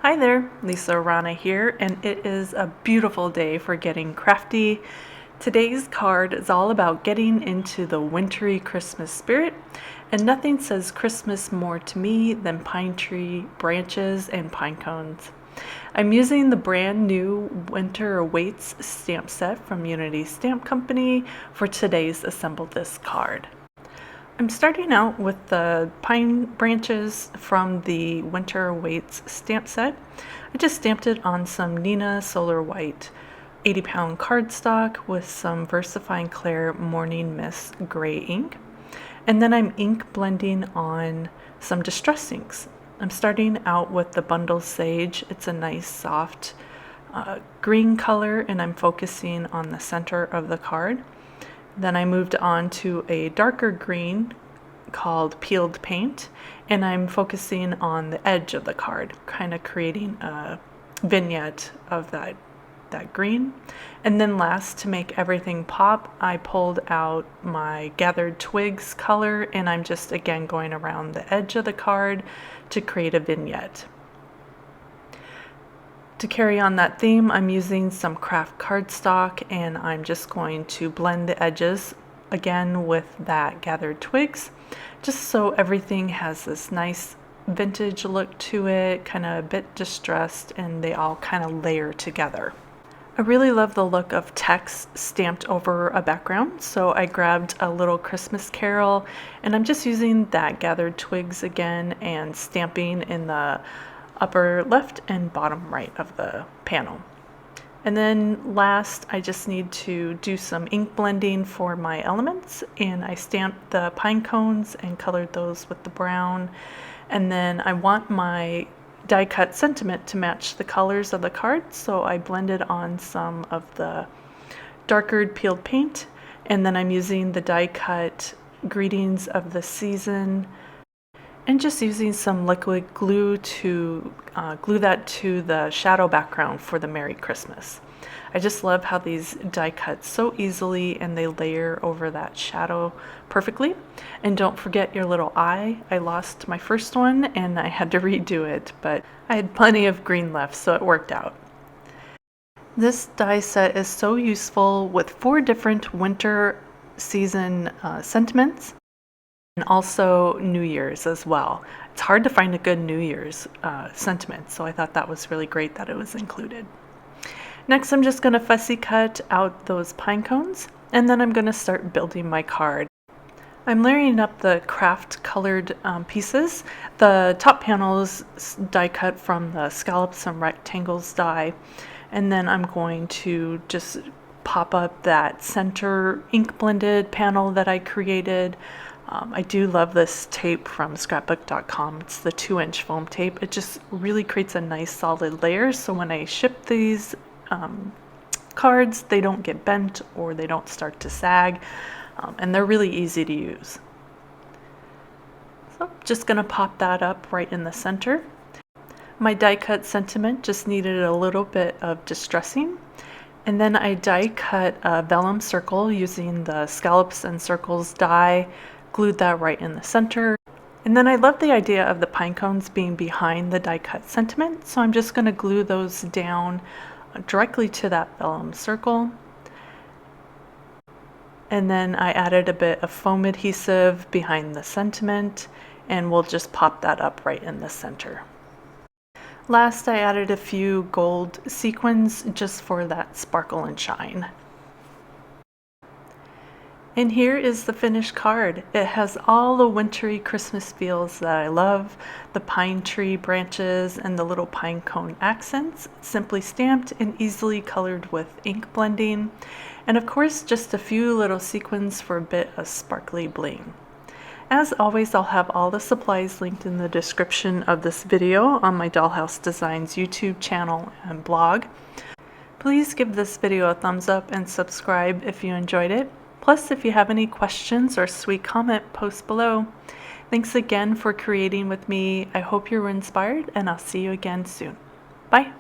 Hi there, Lisa Rana here, and it is a beautiful day for getting crafty. Today's card is all about getting into the wintry Christmas spirit, and nothing says Christmas more to me than pine tree branches and pine cones. I'm using the brand new Winter Awaits stamp set from Unity Stamp Company for today's Assemble This card. I'm starting out with the pine branches from the Winter Awaits stamp set. I just stamped it on some Nina Solar White 80-pound cardstock with some VersaFine Clair Morning Mist gray ink. And then I'm ink blending on some distress inks. I'm starting out with the Bundle Sage. It's a nice soft green color, and I'm focusing on the center of the card. Then I moved on to a darker green called Peeled Paint, and I'm focusing on the edge of the card, kind of creating a vignette of that green. And then last, to make everything pop, I pulled out my Gathered Twigs color, and I'm just again going around the edge of the card to create a vignette. To carry on that theme, I'm using some craft cardstock, and I'm just going to blend the edges again with that Gathered Twigs, just so everything has this nice vintage look to it, kind of a bit distressed, and they all kind of layer together. I really love the look of text stamped over a background, so I grabbed a little Christmas carol, and I'm just using that Gathered Twigs again and stamping in the upper left and bottom right of the panel. And then last, I just need to do some ink blending for my elements, and I stamped the pine cones and colored those with the brown. And then I want my die cut sentiment to match the colors of the card, so I blended on some of the darker peeled paint, and then I'm using the die cut greetings of the season and just using some liquid glue to glue that to the shadow background for the Merry Christmas. I just love how these die cut so easily, and they layer over that shadow perfectly. And don't forget your little eye. I lost my first one and I had to redo it, but I had plenty of green left, so it worked out. This die set is so useful with 4 different winter season sentiments, and also New Year's as well. It's hard to find a good New Year's sentiment, so I thought that was really great that it was included. Next, I'm just going to fussy cut out those pine cones, and then I'm going to start building my card. I'm layering up the craft colored pieces. The top panel is die cut from the Scallops and Rectangles die, and then I'm going to just pop up that center ink blended panel that I created. I do love this tape from scrapbook.com. It's the 2-inch foam tape. It just really creates a nice solid layer, so when I ship these cards, they don't get bent or they don't start to sag, and they're really easy to use. So just going to pop that up right in the center. My die cut sentiment just needed a little bit of distressing, and then I die cut a vellum circle using the Scallops and Circles die, glued that right in the center. And then I love the idea of the pine cones being behind the die cut sentiment, so I'm just going to glue those down directly to that vellum circle. And then I added a bit of foam adhesive behind the sentiment, and we'll just pop that up right in the center. Last, I added a few gold sequins just for that sparkle and shine. And here is the finished card. It has all the wintry Christmas feels that I love, the pine tree branches and the little pine cone accents, simply stamped and easily colored with ink blending, and of course just a few little sequins for a bit of sparkly bling. As always, I'll have all the supplies linked in the description of this video on my Dollhouse Designs YouTube channel and blog. Please give this video a thumbs up and subscribe if you enjoyed it. Plus, if you have any questions or sweet comment, post below. Thanks again for creating with me. I hope you were inspired, and I'll see you again soon. Bye.